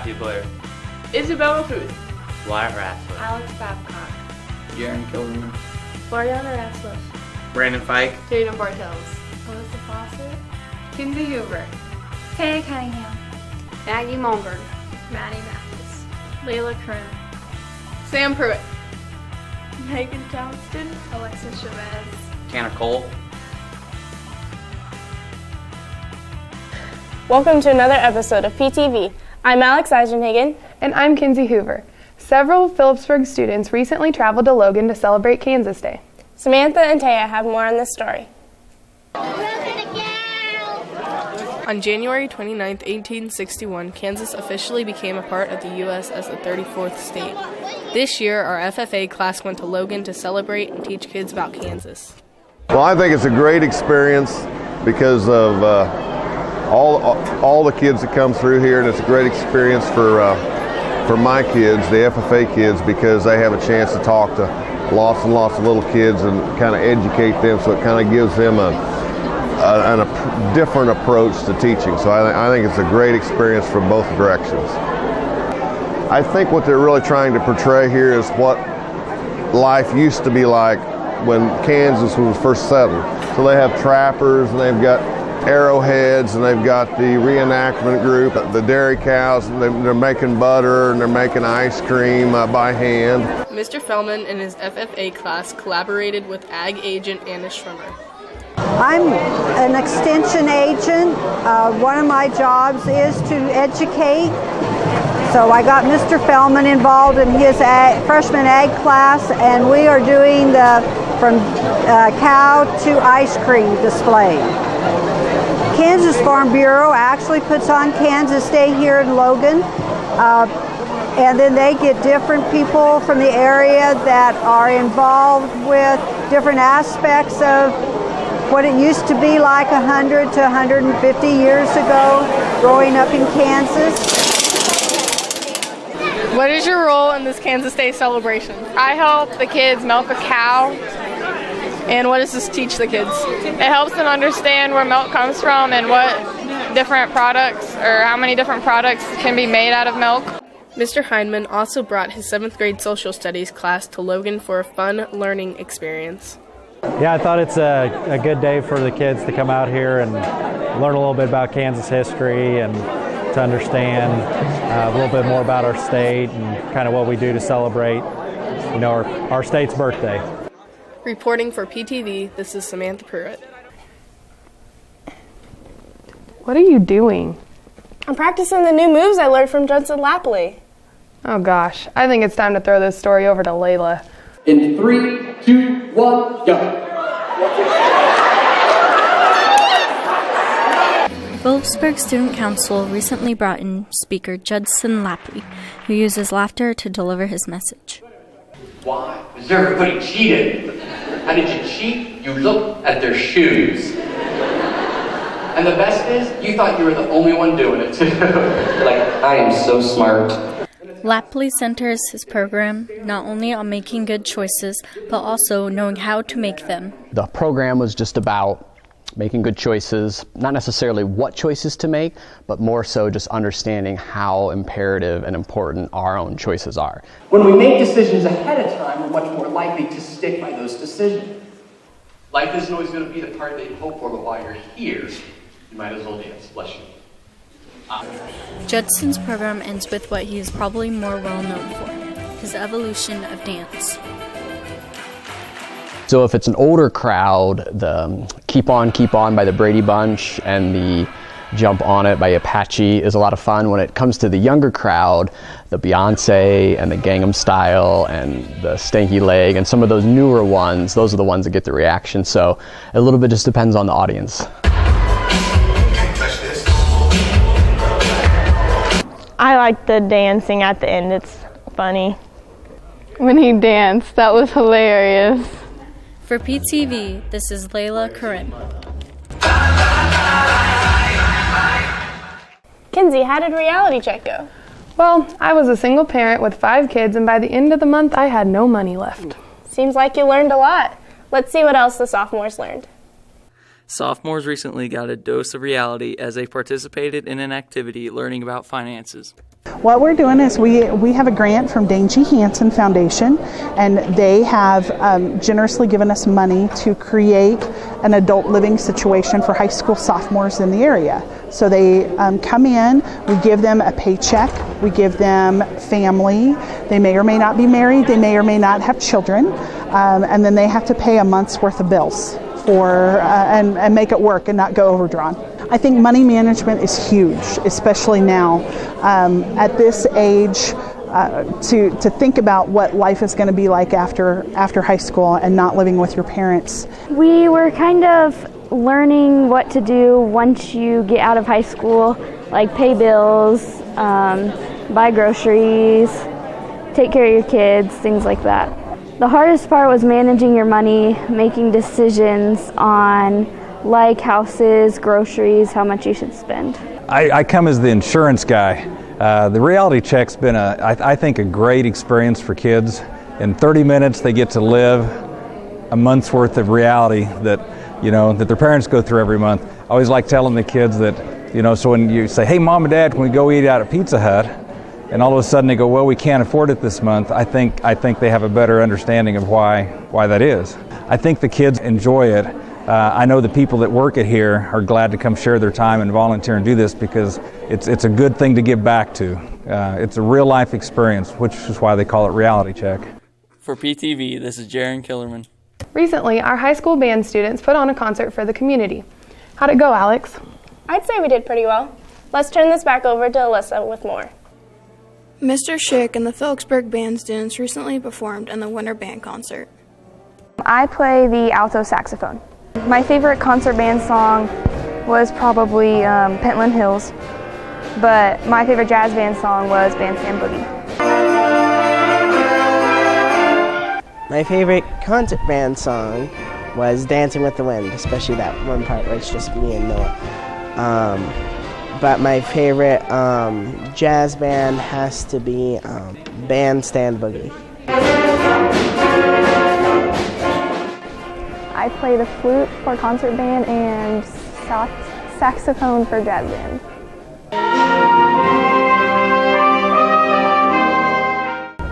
Matthew Blair. Isabella Booth. Wyatt Rathler. Alex Babcock. Jaron Kilderman. Mariana Rasmus. Brandon Fike. Dana Bartels. Melissa Fawcett. Kinsey Hoover. Taya Cunningham. Maggie Malmberg. Maddie Mathis. Layla Curran. Sam Pruitt. Megan Johnston. Alexis Chavez. Tanner Cole. Welcome to another episode of PTV. I'm Alex Eisenhagen. And I'm Kinsey Hoover. Several Phillipsburg students recently traveled to Logan to celebrate Kansas Day. Samantha and Taya have more on this story. On January 29, 1861, Kansas officially became a part of the U.S. as the 34th state. This year, our FFA class went to Logan to celebrate and teach kids about Kansas. Well, I think it's a great experience because of all the kids that come through here, and it's a great experience for my kids, the FFA kids, because they have a chance to talk to lots and lots of little kids and kind of educate them, so it kind of gives them a different approach to teaching. So I think it's a great experience from both directions. I think what they're really trying to portray here is what life used to be like when Kansas was first settled. So they have trappers, and they've got arrowheads, and they've got the reenactment group, the dairy cows, and they're making butter, and they're making ice cream by hand. Mr. Fellman and his FFA class collaborated with Ag Agent Anna Schwimmer. I'm an extension agent. One of my jobs is to educate. So I got Mr. Fellman involved in his freshman ag class, and we are doing the from cow to ice cream display. Kansas Farm Bureau actually puts on Kansas Day here in Logan, and then they get different people from the area that are involved with different aspects of what it used to be like 100 to 150 years ago growing up in Kansas. What is your role in this Kansas Day celebration? I help the kids milk a cow. And what does this teach the kids? It helps them understand where milk comes from and what different products or how many different products can be made out of milk. Mr. Heineman also brought his 7th grade social studies class to Logan for a fun learning experience. Yeah, I thought it's a good day for the kids to come out here and learn a little bit about Kansas history and to understand a little bit more about our state and kind of what we do to celebrate, our state's birthday. Reporting for PTV, this is Samantha Pruitt. What are you doing? I'm practicing the new moves I learned from Judson Lackey. Oh gosh, I think it's time to throw this story over to Layla. In 3, 2, 1, go. Phillipsburg Student Council recently brought in speaker Judson Lackey, who uses laughter to deliver his message. Why? Because everybody cheated. How did you cheat? You looked at their shoes. And the best is, you thought you were the only one doing it too. Like, I am so smart. Lapley centers his program not only on making good choices, but also knowing how to make them. The program was just about making good choices, not necessarily what choices to make, but more so just understanding how imperative and important our own choices are. When we make decisions ahead of time, we're much more likely to stick by those decisions. Life isn't always going to be the part that you hope for, but while you're here, you might as well dance. Bless you. Judson's program ends with what he is probably more well known for, his evolution of dance. So if it's an older crowd, the Keep On by the Brady Bunch and the Jump On It by Apache is a lot of fun. When it comes to the younger crowd, the Beyonce and the Gangnam Style and the Stanky Leg and some of those newer ones, those are the ones that get the reaction. So a little bit just depends on the audience. I like the dancing at the end. It's funny. When he danced, that was hilarious. For PTV, this is Layla Curran. Kinsey, how did reality check go? Well, I was a single parent with 5 kids, and by the end of the month, I had no money left. Seems like you learned a lot. Let's see what else the sophomores learned. Sophomores recently got a dose of reality as they participated in an activity learning about finances. What we're doing is we have a grant from Dane G. Hansen Foundation, and they have generously given us money to create an adult living situation for high school sophomores in the area. So they come in, we give them a paycheck, we give them family. They may or may not be married, they may or may not have children, and then they have to pay a month's worth of bills for and make it work and not go overdrawn. I think money management is huge, especially now at this age, to think about what life is going to be like after high school and not living with your parents. We were kind of learning what to do once you get out of high school, like pay bills, buy groceries, take care of your kids, things like that. The hardest part was managing your money, making decisions on like houses, groceries, how much you should spend. I come as the insurance guy. The reality check's been, I think, a great experience for kids. In 30 minutes, they get to live a month's worth of reality that their parents go through every month. I always like telling the kids that, so when you say, hey, Mom and Dad, can we go eat out at Pizza Hut? And all of a sudden they go, well, we can't afford it this month. I think they have a better understanding of why that is. I think the kids enjoy it. I know the people that work it here are glad to come share their time and volunteer and do this because it's a good thing to give back to. It's a real life experience, which is why they call it Reality Check. For PTV, this is Jaron Killerman. Recently, our high school band students put on a concert for the community. How'd it go, Alex? I'd say we did pretty well. Let's turn this back over to Alyssa with more. Mr. Schick and the Phillipsburg band students recently performed in the Winter Band Concert. I play the alto saxophone. My favorite concert band song was probably Pentland Hills, but my favorite jazz band song was Bandstand Boogie. My favorite concert band song was Dancing with the Wind, especially that one part where it's just me and Noah. But my favorite jazz band has to be Bandstand Boogie. I play the flute for concert band and saxophone for jazz band.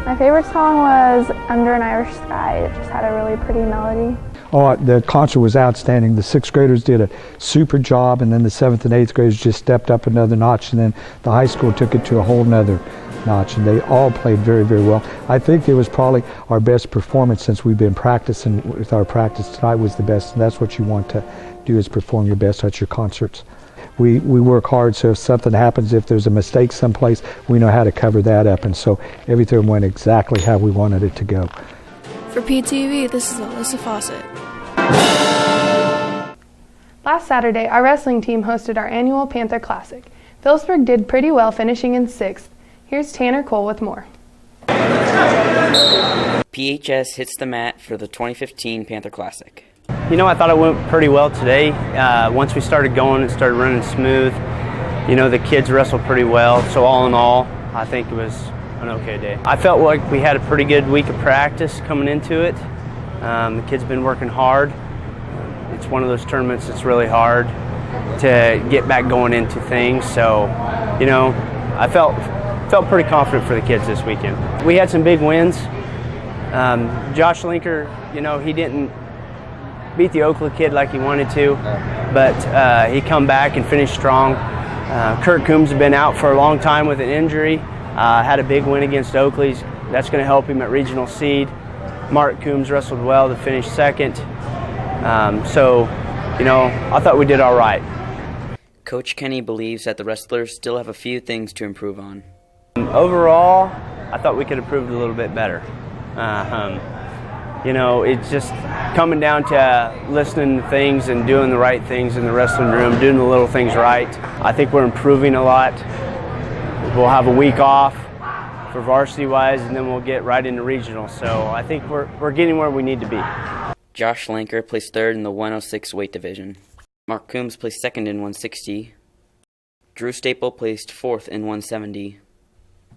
My favorite song was Under an Irish Sky. It just had a really pretty melody. Oh, the concert was outstanding. The 6th graders did a super job, and then the 7th and 8th graders just stepped up another notch, and then the high school took it to a whole nother notch, and they all played very, very well. I think it was probably our best performance since we've been practicing. With our practice tonight was the best, and that's what you want to do, is perform your best at your concerts. We work hard, so if something happens, if there's a mistake someplace, we know how to cover that up, and so everything went exactly how we wanted it to go. For PTV, this is Alyssa Fawcett. Last Saturday, our wrestling team hosted our annual Panther Classic. Phillipsburg did pretty well, finishing in 6th. Here's Tanner Cole with more. PHS hits the mat for the 2015 Panther Classic. I thought it went pretty well today. Once we started going, it started running smooth. The kids wrestled pretty well, so all in all, I think it was an okay day. I felt like we had a pretty good week of practice coming into it. The kids have been working hard. It's one of those tournaments that's really hard to get back going into things, so, I felt pretty confident for the kids this weekend. We had some big wins. Josh Linker, he didn't beat the Oakley kid like he wanted to, but he come back and finished strong. Kurt Coombs had been out for a long time with an injury, had a big win against Oakley's. That's going to help him at regional seed. Mark Coombs wrestled well to finish 2nd. I thought we did all right. Coach Kenny believes that the wrestlers still have a few things to improve on. Overall, I thought we could have improved a little bit better. It's just coming down to listening to things and doing the right things in the wrestling room, doing the little things right. I think we're improving a lot. We'll have a week off for varsity-wise, and then we'll get right into regional. So I think we're getting where we need to be. Josh Lanker placed 3rd in the 106 weight division. Mark Coombs placed 2nd in 160. Drew Staple placed 4th in 170.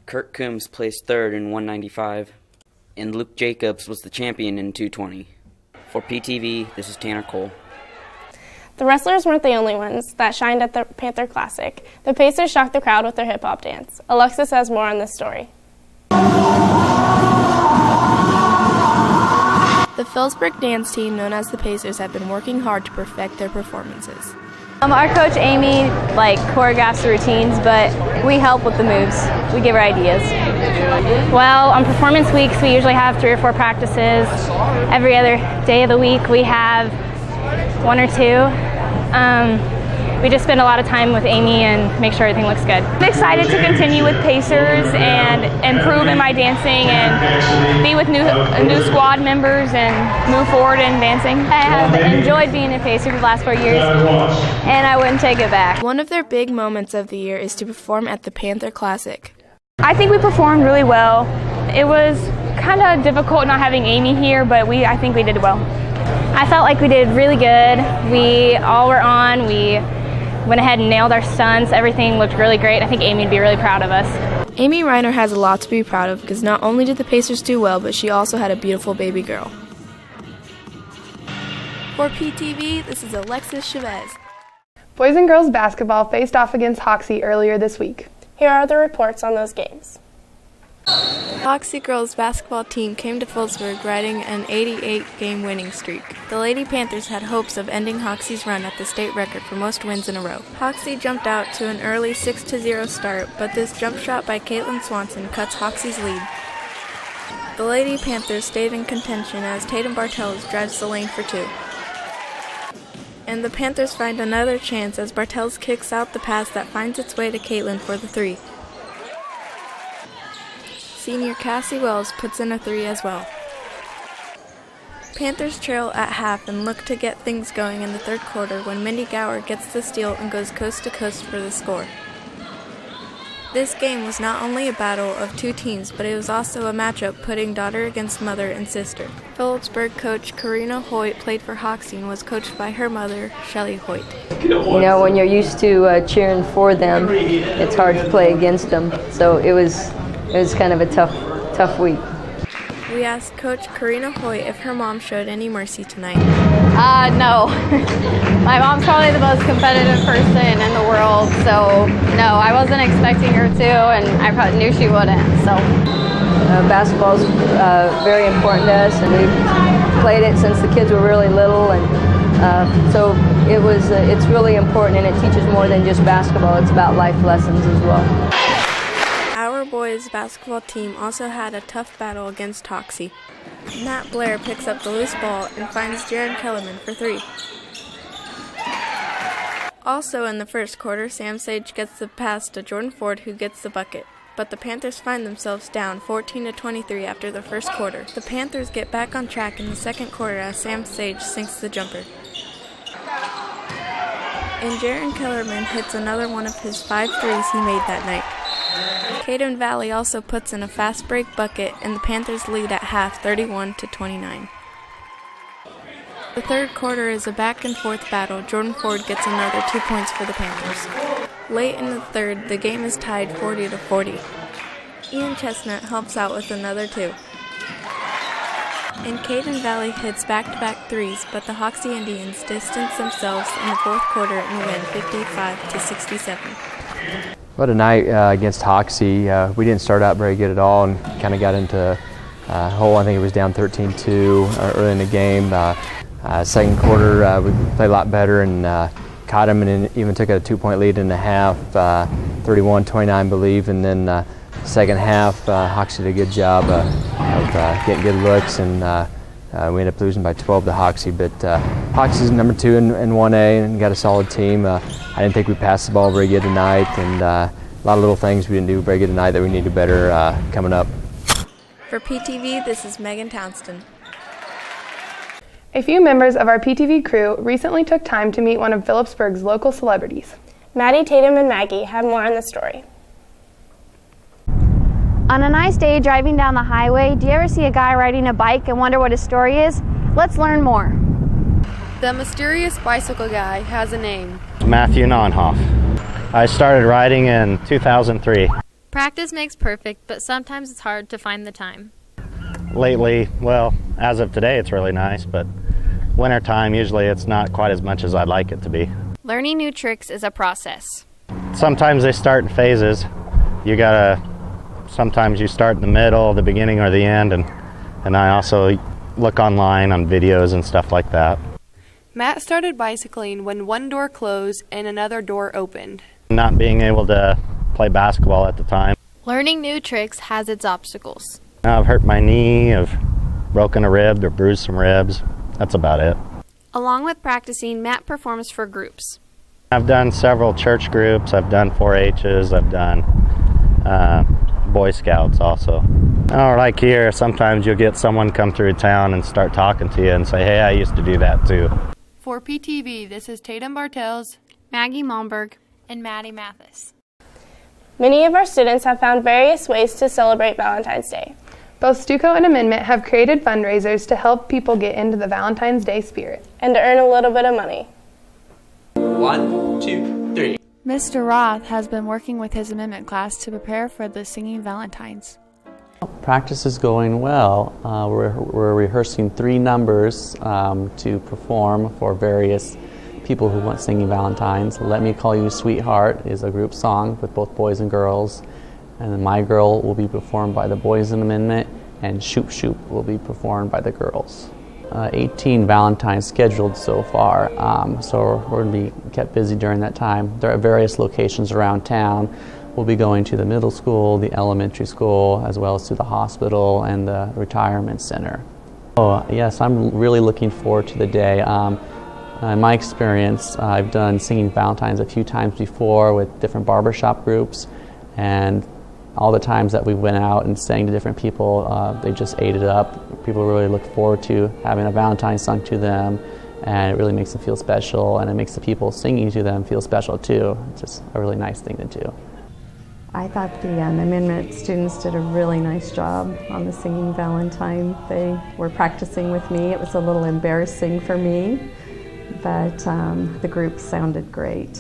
Kurt Coombs placed 3rd in 195. And Luke Jacobs was the champion in 220. For PTV, this is Tanner Cole. The wrestlers weren't the only ones that shined at the Panther Classic. The Pacers shocked the crowd with their hip-hop dance. Alexis has more on this story. The Phillipsburg dance team, known as the Pacers, have been working hard to perfect their performances. Our coach, Amy, choreographs the routines, but we help with the moves. We give her ideas. Well, on performance weeks, we usually have 3 or 4 practices. Every other day of the week, we have 1 or 2. We just spend a lot of time with Amy and make sure everything looks good. I'm excited to continue with Pacers and improve in my dancing and be with new squad members and move forward in dancing. I have enjoyed being in Pacers the last 4 years, and I wouldn't take it back. One of their big moments of the year is to perform at the Panther Classic. I think we performed really well. It was kind of difficult not having Amy here, but I think we did well. I felt like we did really good. We all were on. We went ahead and nailed our stunts. Everything looked really great. I think Amy would be really proud of us. Amy Reiner has a lot to be proud of because not only did the Pacers do well, but she also had a beautiful baby girl. For PTV, this is Alexis Chavez. Boys and girls basketball faced off against Hoxie earlier this week. Here are the reports on those games. Hoxie girls basketball team came to Phillipsburg riding an 88-game winning streak. The Lady Panthers had hopes of ending Hoxie's run at the state record for most wins in a row. Hoxie jumped out to an early 6-0 start, but this jump shot by Caitlin Swanson cuts Hoxie's lead. The Lady Panthers stayed in contention as Tatum Bartels drives the lane for 2. And the Panthers find another chance as Bartels kicks out the pass that finds its way to Caitlin for the 3. Senior Cassie Wells puts in a 3 as well. Panthers trail at half and look to get things going in the third quarter when Mindy Gower gets the steal and goes coast to coast for the score. This game was not only a battle of 2 teams, but it was also a matchup pitting daughter against mother and sister. Phillipsburg coach Karina Hoyt played for Hoxie and was coached by her mother, Shelley Hoyt. You know, when you're used to cheering for them, it's hard to play against them. So it was kind of a tough week. We asked Coach Karina Hoyt if her mom showed any mercy tonight. No. My mom's probably the most competitive person in the world, so no, I wasn't expecting her to, and I probably knew she wouldn't. So basketball's very important to us, and we've played it since the kids were really little, and so it's really important, and it teaches more than just basketball. It's about life lessons as well. Our boys basketball team also had a tough battle against Hoxie. Matt Blair picks up the loose ball and finds Jaron Kellerman for 3. Also in the first quarter, Sam Sage gets the pass to Jordan Ford, who gets the bucket. But the Panthers find themselves down 14-23 after the first quarter. The Panthers get back on track in the second quarter as Sam Sage sinks the jumper. And Jaron Kellerman hits another one of his 5 threes he made that night. Caden Valley also puts in a fast break bucket, and the Panthers lead at half 31-29. The third quarter is a back-and-forth battle. Jordan Ford gets another 2 points for the Panthers. Late in the third, the game is tied 40-40. Ian Chestnut helps out with another 2. And Caden Valley hits back-to-back threes, but the Hoxie Indians distance themselves in the fourth quarter and win 55-67. What a night against Hoxie. We didn't start out very good at all and kind of got into a hole. I think it was down 13-2 early in the game. Second quarter, we played a lot better and caught them, and even took a 2-point lead in the half, 31-29, I believe. And then second half, Hoxie did a good job of getting good looks, and we ended up losing by 12 to Hoxie. But Hoxie's number 2 in 1A and got a solid team. I didn't think we passed the ball very good tonight, and a lot of little things we didn't do very good tonight that we need to do better coming up. For PTV, this is Megan Townsend. A few members of our PTV crew recently took time to meet one of Phillipsburg's local celebrities. Maddie, Tatum, and Maggie have more on the story. On a nice day driving down the highway, do you ever see a guy riding a bike and wonder what his story is? Let's learn more. The mysterious bicycle guy has a name. Matthew Nonhoff. I started riding in 2003. Practice makes perfect, but sometimes it's hard to find the time. Lately, well, as of today, it's really nice, but Wintertime, usually it's not quite as much as I'd like it to be. Learning new tricks is a process. Sometimes they start in phases. Sometimes you start in the middle, the beginning, or the end, and I also look online on videos and stuff like that. Matt started bicycling when one door closed and another door opened. Not being able to play basketball at the time. Learning new tricks has its obstacles. I've hurt my knee, I've broken a rib or bruised some ribs. That's about it. Along with practicing, Matt performs for groups. I've done several church groups, I've done 4-H's, I've done Boy Scouts also. Like here, sometimes you'll get someone come through town and start talking to you and say, hey, I used to do that too. For PTV, this is Tatum Bartels, Maggie Malmberg, and Maddie Mathis. Many of our students have found various ways to celebrate Valentine's Day. Both Stuco and Amendment have created fundraisers to help people get into the Valentine's Day spirit. And to earn a little bit of money. 1, 2, 3. Mr. Roth has been working with his Amendment class to prepare for the Singing Valentines. Practice is going well. We're rehearsing 3 numbers to perform for various people who want Singing Valentines. Let Me Call You Sweetheart is a group song with both boys and girls. And then My Girl will be performed by the boys in Amendment, and Shoop Shoop will be performed by the girls. 18 Valentines scheduled so far, so we're going to be kept busy during that time. There are various locations around town. We'll be going to the middle school, the elementary school, as well as to the hospital and the retirement center. Oh, yes, I'm really looking forward to the day. In my experience, I've done Singing Valentines a few times before with different barbershop groups, and all the times that we went out and sang to different people, they just ate it up. People really look forward to having a Valentine sung to them, and it really makes them feel special, and it makes the people singing to them feel special too. It's just a really nice thing to do. I thought the Amendment students did a really nice job on the Singing Valentine. They were practicing with me. It was a little embarrassing for me, but the group sounded great.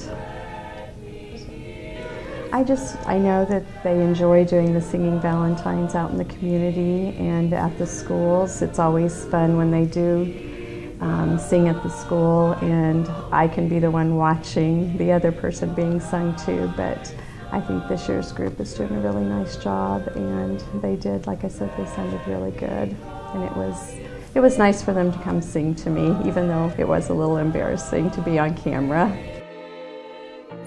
I know that they enjoy doing the Singing Valentines out in the community and at the schools. It's always fun when they do sing at the school, and I can be the one watching the other person being sung to, but I think this year's group is doing a really nice job, and they did, like I said, they sounded really good, and it was nice for them to come sing to me, even though it was a little embarrassing to be on camera.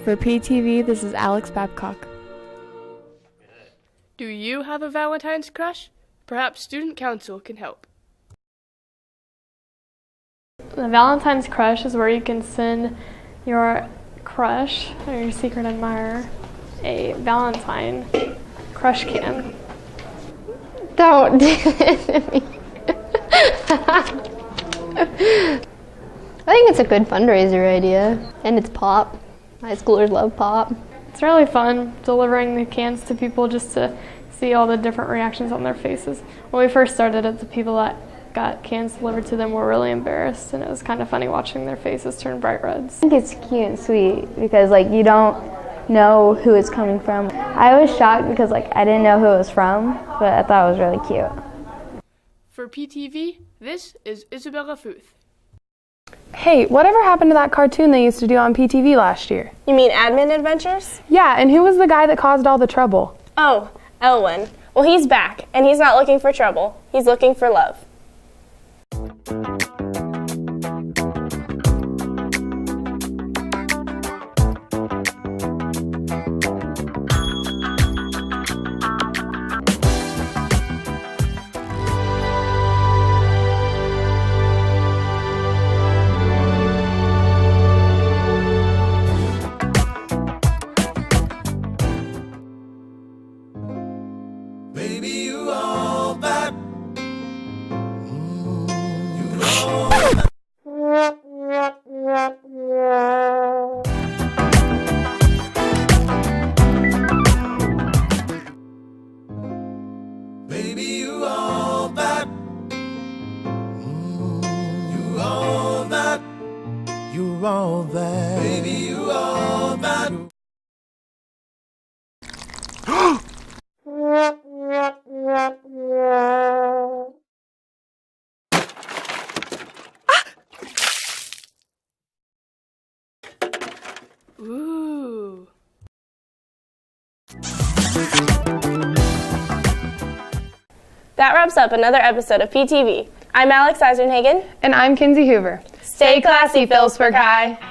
For PTV, this is Alex Babcock. Do you have a Valentine's crush? Perhaps Student Council can help. The Valentine's Crush is where you can send your crush or your secret admirer a Valentine crush can. Don't do it to me. I think it's a good fundraiser idea, and it's pop. High schoolers love pop. It's really fun delivering the cans to people just to see all the different reactions on their faces. When we first started it, the people that got cans delivered to them were really embarrassed, and it was kind of funny watching their faces turn bright reds. I think it's cute and sweet because you don't know who it's coming from. I was shocked because I didn't know who it was from, but I thought it was really cute. For PTV, this is Isabella Futh. Hey, whatever happened to that cartoon they used to do on PTV last year? You mean Admin Adventures? Yeah, and who was the guy that caused all the trouble? Oh, Elwin. Well, he's back, and he's not looking for trouble. He's looking for love. Ooh. That wraps up another episode of PTV. I'm Alex Eisenhagen. And I'm Kinsey Hoover. Stay classy, Phillipsburg High.